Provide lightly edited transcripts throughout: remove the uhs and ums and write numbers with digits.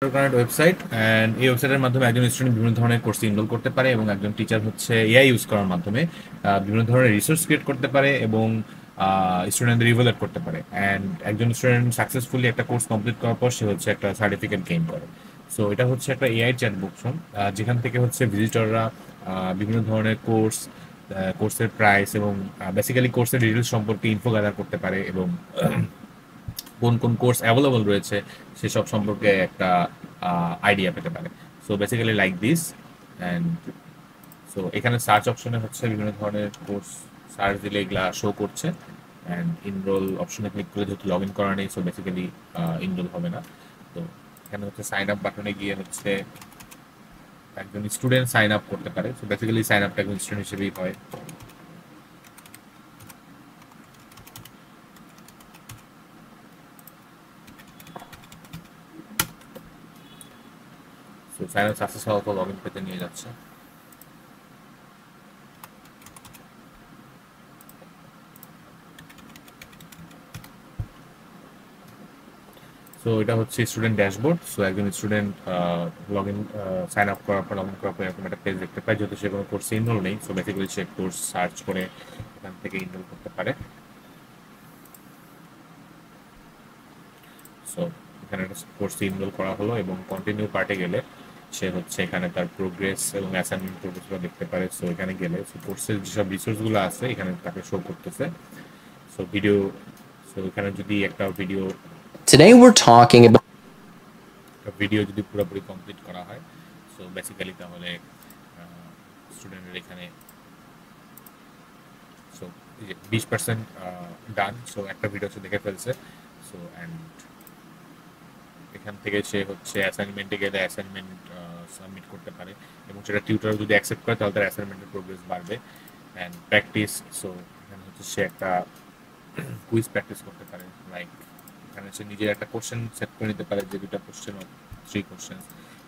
Website and এই ওয়েবসাইটের মাধ্যমে একজন স্টুডেন্ট বিভিন্ন ধরনের কোর্সে এনরোল করতে পারে এবং একজন টিচার হচ্ছে এআই ইউজ করার মাধ্যমে বিভিন্ন ধরনের রিসোর্স ক্রিয়েট করতে পারে এবং স্টুডেন্টদের ইভালুয়েট করতে পারে অ্যান্ড একজন স্টুডেন্ট সাকসেসফুলি একটা কোর্স কমপ্লিট করার পর সে হচ্ছে একটা সার্টিফিকেট গেইন করে। সো এটা হচ্ছে একটা এআই চ্যাট বুকশন যেখান থেকে হচ্ছে ভিজিটররা বিভিন্ন ধরনের কোর্সের প্রাইস এবং বেসিক্যালি কোর্সের ডিটেলস সম্পর্কে ইনফো গ্যাদার করতে পারে এবং কোন কোন কোর্স অ্যাভেলেবল রয়েছে সেসব সম্পর্কে একটা আইডিয়া পেতে পারে। So basically like this. And so এখানে সার্চ অপশনে হচ্ছে বিভিন্ন ধরনের কোর্স সার্চ দিলে এগুলা শো করছে অ্যান্ড ইনরোল অপশনে ক্লিক করে যেহেতু লগ ইন করা নেই সো বেসিক্যালি ইনরোল হবে না। তো এখানে হচ্ছে সাইন আপ বাটনে গিয়ে হচ্ছে একজন স্টুডেন্ট সাইন আপ করতে পারে। সো বেসিক্যালি সাইন আপটা একজন স্টুডেন্ট হিসেবেই হয়। সো সাইন আপ সাকসেস হওয়ার পর লগ ইন পেতে নিয়ে যাচ্ছে। সো এটা হচ্ছে স্টুডেন্ট ড্যাশবোর্ড। সো একজন student log in sign up করার পর লগ ইন করার পর এরকম একটা পেজ দেখতে পায়, যেহেতু সে কোনো কোর্সে ইনরোল নেই। সো বেসিক্যালি সে কোর্স সার্চ করে এখান থেকে ইনরোল করতে পারে। সো এখানে একটা কোর্সে ইনরোল করা হলো এবং কন্টিনিউ পার্টে গেলে সে হচ্ছে এখানে তার প্রোগ্রেস এবং অ্যাসাইনমেন্ট প্রোগ্রেসগুলো দেখতে পারে। সো এখানে গেলে সো কোর্সের যেসব রিসোর্সগুলো আছে এখানে তাকে শো করতেছে। সো ভিডিও, সো এখানে যদি একটা video Today we're talking about যদি পুরোপুরি কমপ্লিট করা হয় সো বেসিক্যালি তাহলে স্টুডেন্টের এখানে সো 20% ডান। সো একটা ভিডিও সে দেখে ফেলছে। সো অ্যান্ড এখান থেকে সে হচ্ছে অ্যাসাইনমেন্টে গেলে অ্যাসাইনমেন্ট সাবমিট করতে পারে এবং সেটা টিউটর যদি অ্যাকসেপ্ট করে তাহলে তার অ্যাসাইনমেন্টের প্রোগ্রেস বাড়বে। অ্যান্ড প্র্যাকটিস, সো এখানে হচ্ছে সে একটা কুইজ প্র্যাকটিস করতে পারে। লাইক এখানে সে নিজের একটা কোশ্চেন সেট করে নিতে পারে যে দুটা কোশ্চেন 3 কোশ্চেন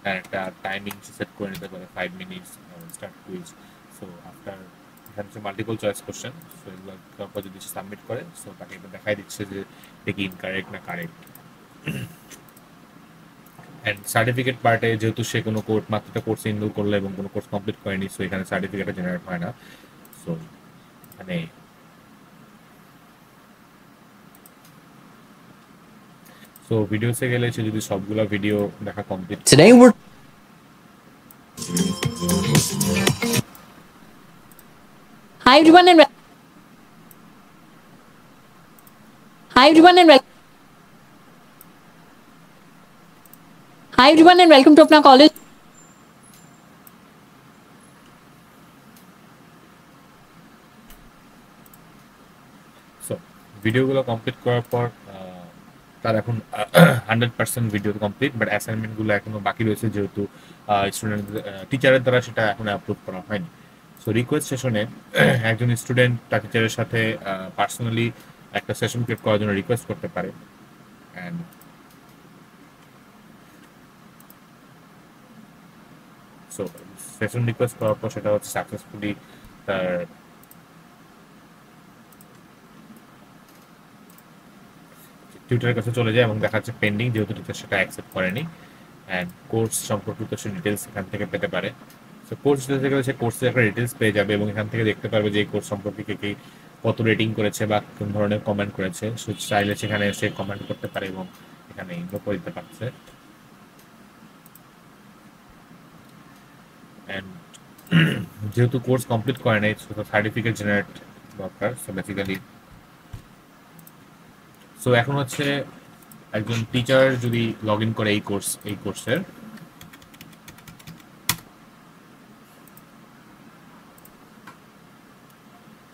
অ্যান্ড একটা টাইমিং সেট করে নিতে পারে 5 minutes start quiz. So after এখানে হচ্ছে মাল্টিপল চয়েস কোশ্চেন। সো এগুলো তারপর যদি সে সাবমিট করে সো তাকে এটা দেখাই দিচ্ছে যে এটা কি ইনকারেক্ট না কারেক্ট। অ্যান্ড সার্টিফিকেট পার্টে যেহেতু সে কোনো কোর্স মাত্র একটা কোর্স এনরোল করলো এবং কোনো কোর্স কমপ্লিট করেনি সো এখানে সার্টিফিকেটটা জেনারেট হয় না। সো এখানে সো ভিডিওসে গেলে সে যদি সবগুলা ভিডিও দেখা complete today we're Hi everyone and hi everyone and hi everyone and welcome to Apna College. So ভিডিওগুলো কমপ্লিট করার পর তার এখন 100% ভিডিও কমপ্লিট, বাট অ্যাসাইনমেন্টগুলো এখনো বাকি রয়েছে যেহেতু স্টুডেন্ট টিচারের দ্বারা সেটা এখন আপলোড করা হয়নি। সো রিকোয়েস্ট সেশনে একজন স্টুডেন্ট তার টিচারের সাথে পার্সোনালি একটা সেশন ক্রিয়েট করার জন্য রিকোয়েস্ট করতে পারে। অ্যান্ড সো সেশন রিকোয়েস্ট করার পর সেটা হচ্ছে সাকসেসফুলি তার টিউটারের কাছে চলে যায় এবং দেখা যাচ্ছে পেন্ডিং, যেহেতু টিচার সেটা অ্যাকসেপ্ট করেনি। অ্যান্ড কোর্স সম্পর্কিত সে ডিটেলস এখান থেকে পেতে পারে। সো কোর্স ডিটেলস থেকে সে কোর্সের একটা ডিটেলস পেয়ে যাবে এবং এখান থেকে দেখতে পারবে যে এই কোর্স সম্পর্কে কে কত রেটিং করেছে বা কোন ধরনের কমেন্ট করেছে। সো চাইলে সেখানে সে কমেন্ট করতে পারে এবং এখানে ইনফো করে দিতে পারছে। অ্যান্ড যেহেতু কোর্স কমপ্লিট করে নাই সো সার্টিফিকেট জেনারেট দরকার। সো বেসিক্যালি সো এখন হচ্ছে একজন টিচার যদি লগ ইন করে এই কোর্সের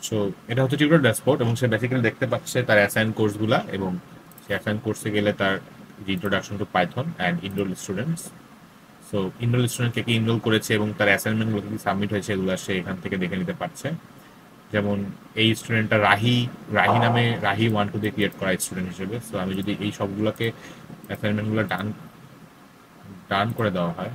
সো এটা হচ্ছে টিউটর ড্যাশবোর্ড এবং সে বেসিক্যালি দেখতে পাচ্ছে তার অ্যাসাইন কোর্সগুলা এবং সে অ্যাসাইন কোর্সে গেলে তার introduction to Python and enrol students. So enrol student K enrol করেছে এবং তার অ্যাসাইনমেন্টগুলো কি সাবমিট হয়েছে এগুলো সে এখান থেকে দেখে নিতে পারছে। যেমন এই স্টুডেন্টটা রাহি নামে রাহি 1 2 দিয়ে ক্রিয়েট করা স্টুডেন্ট হিসেবে। সো আমি যদি এই সবগুলোকে অ্যাসাইনমেন্টগুলো ডান করে দেওয়া হয়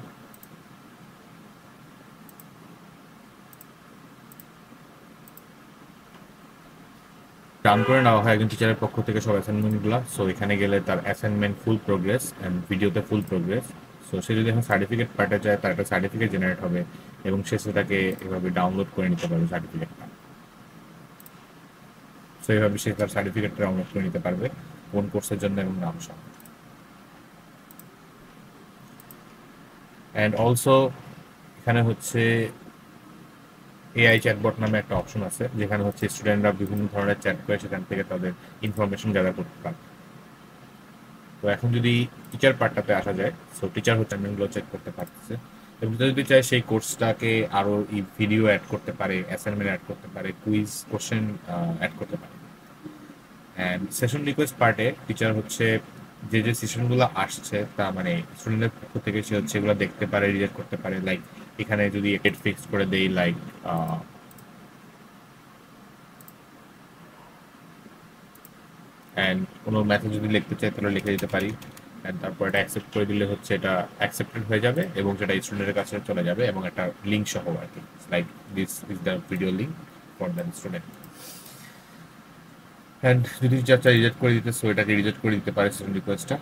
ডান করে নেওয়া হয় একজন টিচারের পক্ষ থেকে সব অ্যাসাইনমেন্টগুলো। সো এখানে গেলে তার অ্যাসাইনমেন্ট ফুল প্রোগ্রেস অ্যান্ড ভিডিওতে ফুল প্রোগ্রেস সো সে যদি এখন সার্টিফিকেট পার্টে যায়, তার একটা সার্টিফিকেট জেনারেট হবে এবং সে সেটাকে এভাবে ডাউনলোড করে নিতে পারবে সার্টিফিকেটটা। সো এইভাবে সে তার সার্টিফিকেটটা ডাউনলোড করে নিতে পারবে কোন কোর্সের জন্য এবং নাম সহ। অ্যান্ড অলসো এখানে হচ্ছে এআই চ্যাটবট নামে একটা অপশন আছে, যেখানে হচ্ছে স্টুডেন্টরা বিভিন্ন ধরনের চ্যাট করে সেখান থেকে তাদের ইনফরমেশন গ্যাদার করতে পারে। তো এখন যদি টিচার পার্টটাতে আসা যায়, সো টিচার হচ্ছে অ্যাসাইনমেন্টগুলো চেক করতে পারতেছে এবং যদি চায় সেই কোর্সটাকে আরও ভিডিও অ্যাড করতে পারে, অ্যাসাইনমেন্ট অ্যাড করতে পারে, কুইজ কোশ্চেন অ্যাড করতে পারে। অ্যান্ড সেশন রিকোয়েস্ট পার্টে টিচার হচ্ছে যে যে সেশনগুলো আসছে তা মানে স্টুডেন্টের পক্ষ থেকে সে হচ্ছে এগুলো দেখতে পারে, রিজেক্ট করতে পারে। লাইক এখানে যদি ডেট ফিক্স করে দেই, লাইক অ্যান্ড কোনো মেসেজ যদি লিখতে চাই তাহলে লিখে দিতে পারি, অ্যান্ড তারপর এটা অ্যাকসেপ্ট করে দিলে হচ্ছে এটা অ্যাকসেপ্টেড হয়ে যাবে এবং সেটা স্টুডেন্টের কাছে চলে যাবে এবং একটা লিঙ্ক সহ আর কি, like this is the video link for the student. And যদি টিচার চাই রিজেক্ট করে দিতে, সো এটাকে রিজেক্ট করে দিতে পারে সেশন রিকোয়েস্টটা।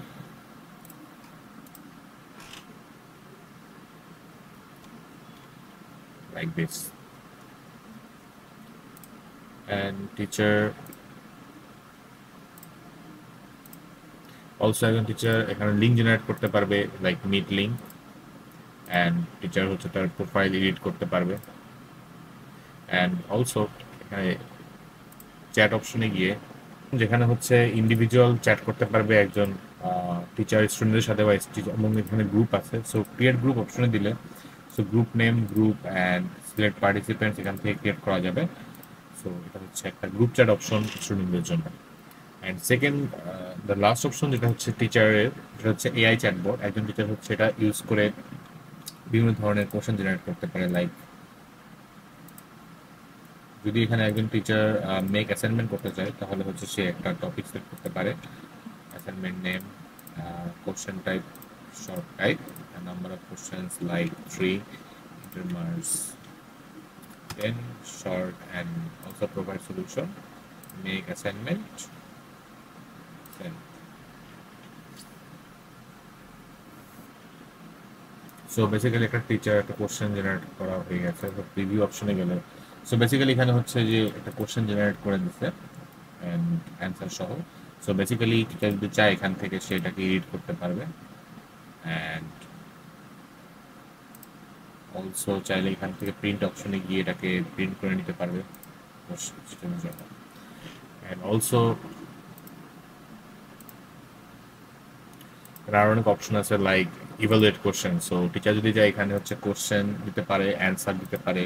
Like this. And teacher also একজন টিচার এখানে লিঙ্ক জেনারেট করতে পারবে, like meet link. And teacher হচ্ছে তার প্রোফাইল এডিট করতে পারবে। অ্যান্ড অলসো এখানে চ্যাট অপশনে গিয়ে যেখানে হচ্ছে ইন্ডিভিজুয়াল চ্যাট করতে পারবে একজন টিচার স্টুডেন্টের সাথে, বা এবং এখানে গ্রুপ আছে, সো ক্রিয়েট গ্রুপ অপশনে দিলে so group name, group and select participants এখান থেকে ক্রিয়েট করা যাবে। সো এটা হচ্ছে একটা গ্রুপ চ্যাট অপশন স্টুডেন্টদের জন্য। And second the last option যেটা হচ্ছে টিচারের, যেটা হচ্ছে এআই চ্যাটবট। একজন টিচার হচ্ছে এটা ইউজ করে বিভিন্ন ধরনের কোশ্চেন জেনারেট করতে পারে। লাইক যদি এখানে একজন টিচার মেক অ্যাসাইনমেন্ট করতে চায় তাহলে হচ্ছে সে একটা টপিক সিলেক্ট করতে পারে, assignment name, question type, short type, a number of questions like 3, intermarks 10, short, and also provide solution, make assignment, send. So basically একটা টিচার একটা কোশ্চেন জেনারেট করা হয়ে গেছে। তো প্রিভিউ অপশনে গেলে সো বেসিক্যালি এখানে হচ্ছে যে একটা কোশ্চেন জেনারেট করে দিচ্ছে অ্যান্ড অ্যান্সার সহ। সো বেসিক্যালি টিচার যদি চায় এখান থেকে সেটাকে এডিট করতে পারবে, অ্যান্ড অলসো চাইলে এখান থেকে প্রিন্ট অপশনে গিয়ে এটাকে প্রিন্ট করে নিতে পারবে সিস্টেমের জন্য। অ্যান্ড অলসো আরও অনেক অপশন আছে, like evaluate question. So teacher যদি চায় এখানে হচ্ছে কোশ্চেন দিতে পারে, অ্যান্সার দিতে পারে,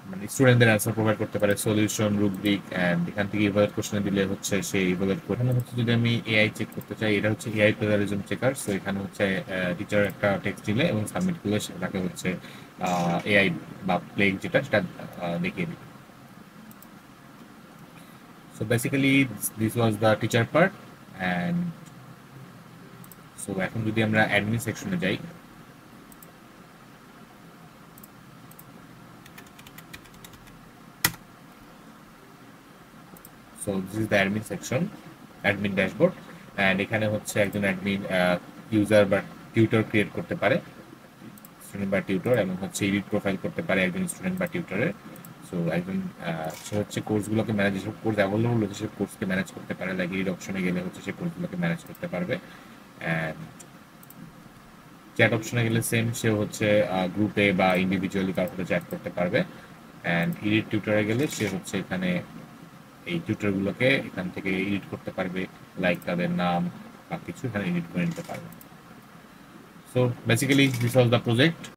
মানে স্টুডেন্টদের অ্যান্সার প্রোভাইড করতে পারে, সলিউশন, রুব্রিক, অ্যান্ড এখান থেকে ইভালুয়েট কোশ্চেন দিলে হচ্ছে সে ইভালুয়েট করে। এখানে হচ্ছে যদি আমি এআই চেক করতে চাই, এটা হচ্ছে এআই প্লেজারিজম চেকার। সো এখানে হচ্ছে টিচার একটা টেক্সট দিলে এবং সাবমিট করলে সেটাকে হচ্ছে এআই বা প্লেগ যেটা সেটা দেখিয়ে দিবে। So basically this was the teacher part. And so এখন যদি আমরা অ্যাডমিন সেকশনে যাই, so this is the admin section, admin dashboard. And এখানে হচ্ছে একজন অ্যাডমিন ইউজার বা টিউটর ক্রিয়েট করতে পারে, স্টুডেন্ট বা টিউটর, এবং হচ্ছে এডিট প্রোফাইল করতে পারে একজন স্টুডেন্ট বা টিউটরের। সো একজন সে হচ্ছে কোর্সগুলোকে ম্যানেজ, যেসব কোর্স অ্যাভেলেবল হচ্ছে সেসব কোর্সকে ম্যানেজ করতে পারে। লাইক এডিট অপশনে গেলে হচ্ছে সে কোর্সগুলোকে ম্যানেজ করতে পারবে। অ্যান্ড চ্যাট অপশনে গেলে সেম, সে হচ্ছে গ্রুপে বা ইন্ডিভিজুয়ালি কারোর সাথে চ্যাট করতে পারবে। অ্যান্ড এডিট টিউটরে গেলে সে হচ্ছে এখানে এই টিউটরগুলোকে এখান থেকে এডিট করতে পারবে, লাইক তাদের নাম বা কিছু এখানে এডিট করে নিতে পারবে। So basically this was the project.